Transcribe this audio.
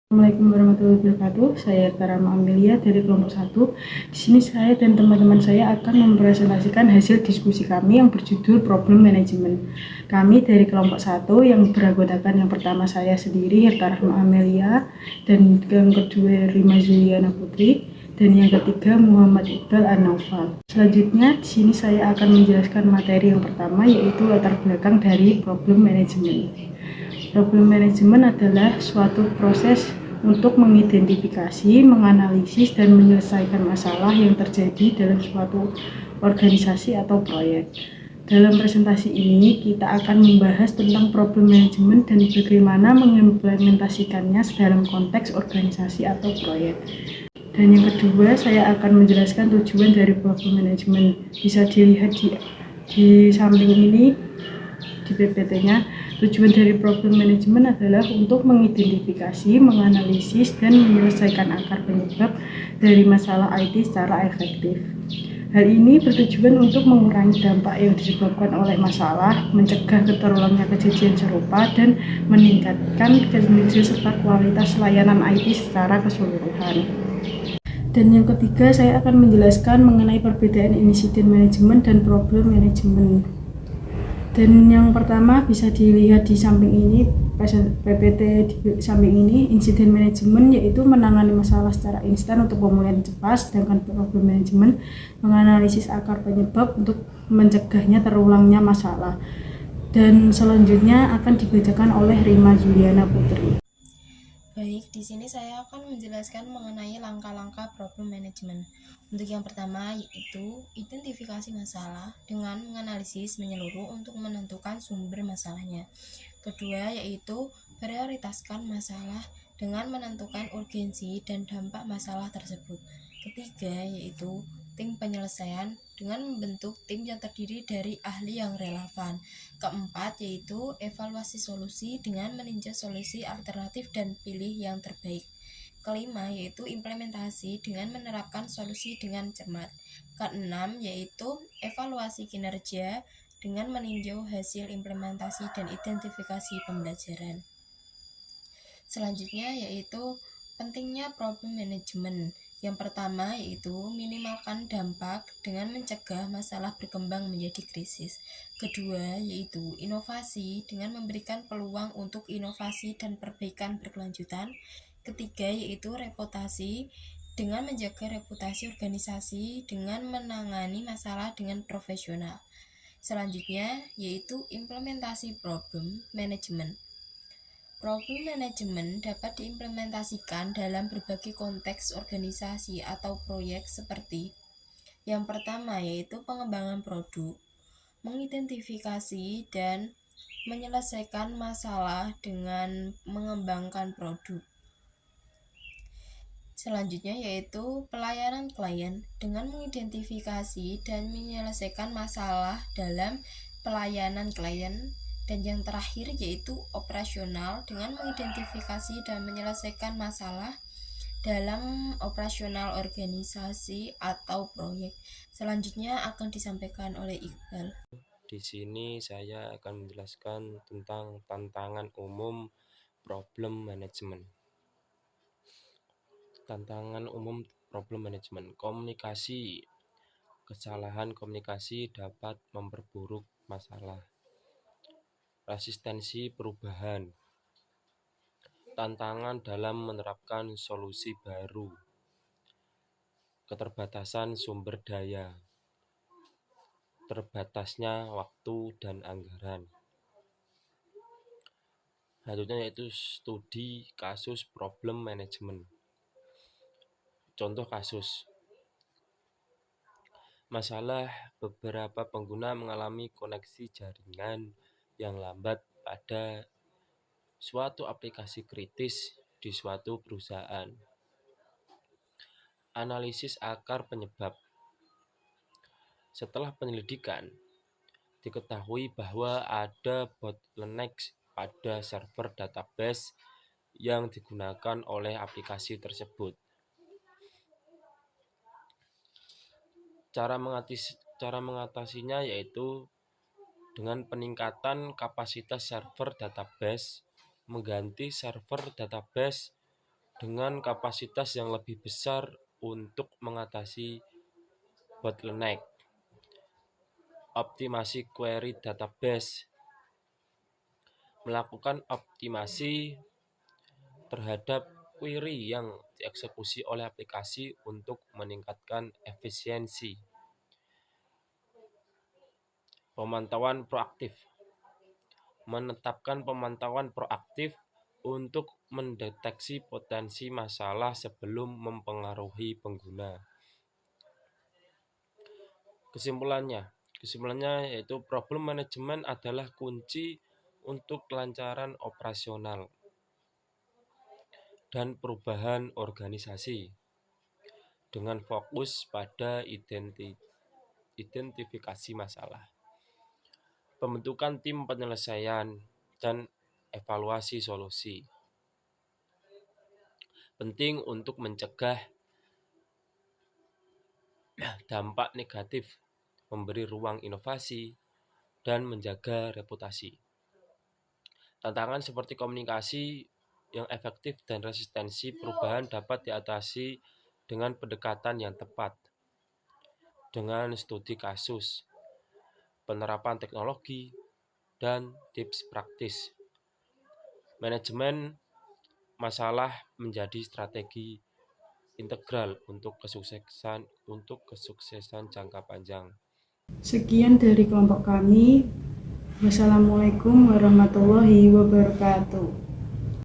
Assalamualaikum warahmatullahi wabarakatuh. Saya Tarama Amelia dari kelompok 1. Di sini saya dan teman-teman saya akan mempresentasikan hasil diskusi kami yang berjudul Problem Management. Kami dari kelompok 1 yang beranggotakan yang pertama saya sendiri, Tarama Amelia, dan yang kedua Rima Juliana Putri, dan yang ketiga Muhammad Iqbal An-Naufal. Selanjutnya di sini saya akan menjelaskan materi yang pertama, yaitu latar belakang dari Problem Management. Problem manajemen adalah suatu proses untuk mengidentifikasi, menganalisis, dan menyelesaikan masalah yang terjadi dalam suatu organisasi atau proyek. Dalam presentasi ini, kita akan membahas tentang problem manajemen dan bagaimana mengimplementasikannya dalam konteks organisasi atau proyek. Dan yang kedua, saya akan menjelaskan tujuan dari problem manajemen. Bisa dilihat di samping ini, di PPT-nya. Tujuan dari problem manajemen adalah untuk mengidentifikasi, menganalisis, dan menyelesaikan akar penyebab dari masalah IT secara efektif. Hal ini bertujuan untuk mengurangi dampak yang disebabkan oleh masalah, mencegah terulangnya kejadian serupa, dan meningkatkan kinerja serta kualitas layanan IT secara keseluruhan. Dan yang ketiga, saya akan menjelaskan mengenai perbedaan insiden manajemen dan problem manajemen. Dan yang pertama bisa dilihat di samping ini, PPT di samping ini, insiden manajemen yaitu menangani masalah secara instan untuk pemulihan cepat, sedangkan problem manajemen menganalisis akar penyebab untuk mencegahnya terulangnya masalah. Dan selanjutnya akan dibacakan oleh Rima Juliana Putri. Baik, di sini saya akan menjelaskan mengenai langkah-langkah problem management. Untuk yang pertama yaitu identifikasi masalah dengan menganalisis menyeluruh untuk menentukan sumber masalahnya. Kedua yaitu prioritaskan masalah dengan menentukan urgensi dan dampak masalah tersebut. Ketiga yaitu tim penyelesaian dengan membentuk tim yang terdiri dari ahli yang relevan. Keempat yaitu evaluasi solusi dengan meninjau solusi alternatif dan pilih yang terbaik. Kelima yaitu implementasi dengan menerapkan solusi dengan cermat. Keenam yaitu evaluasi kinerja dengan meninjau hasil implementasi dan identifikasi pembelajaran. Selanjutnya yaitu pentingnya problem management. Yang pertama yaitu minimalkan dampak dengan mencegah masalah berkembang menjadi krisis. Kedua yaitu inovasi dengan memberikan peluang untuk inovasi dan perbaikan berkelanjutan. Ketiga yaitu reputasi dengan menjaga reputasi organisasi dengan menangani masalah dengan profesional. Selanjutnya yaitu implementasi problem management. Problem manajemen dapat diimplementasikan dalam berbagai konteks organisasi atau proyek seperti yang pertama yaitu pengembangan produk, mengidentifikasi dan menyelesaikan masalah dengan mengembangkan produk. Selanjutnya yaitu pelayanan klien dengan mengidentifikasi dan menyelesaikan masalah dalam pelayanan klien. Dan yang terakhir yaitu operasional dengan mengidentifikasi dan menyelesaikan masalah dalam operasional organisasi atau proyek. Selanjutnya akan disampaikan oleh Iqbal. Di sini saya akan menjelaskan tentang tantangan umum problem management. Tantangan umum problem management. Komunikasi. Kesalahan komunikasi dapat memperburuk masalah. Resistensi perubahan. Tantangan dalam menerapkan solusi baru. Keterbatasan sumber daya. Terbatasnya waktu dan anggaran. Selanjutnya yaitu studi kasus problem management. Contoh kasus. Masalah beberapa pengguna mengalami koneksi jaringan yang lambat pada suatu aplikasi kritis di suatu perusahaan. Analisis akar penyebab. Setelah penyelidikan, diketahui bahwa ada bottleneck pada server database yang digunakan oleh aplikasi tersebut. Cara mengatasinya yaitu dengan peningkatan kapasitas server database, mengganti server database dengan kapasitas yang lebih besar untuk mengatasi bottleneck, optimasi query database, melakukan optimasi terhadap query yang dieksekusi oleh aplikasi untuk meningkatkan efisiensi, pemantauan proaktif, menetapkan pemantauan proaktif untuk mendeteksi potensi masalah sebelum mempengaruhi pengguna. Kesimpulannya yaitu problem management adalah kunci untuk kelancaran operasional dan perubahan organisasi dengan fokus pada identifikasi masalah, pembentukan tim penyelesaian, dan evaluasi solusi. Penting untuk mencegah dampak negatif, memberi ruang inovasi, dan menjaga reputasi. Tantangan seperti komunikasi yang efektif dan resistensi perubahan dapat diatasi dengan pendekatan yang tepat, dengan studi kasus, penerapan teknologi, dan tips praktis. Manajemen masalah menjadi strategi integral untuk kesuksesan jangka panjang. Sekian dari kelompok kami. Wassalamualaikum warahmatullahi wabarakatuh.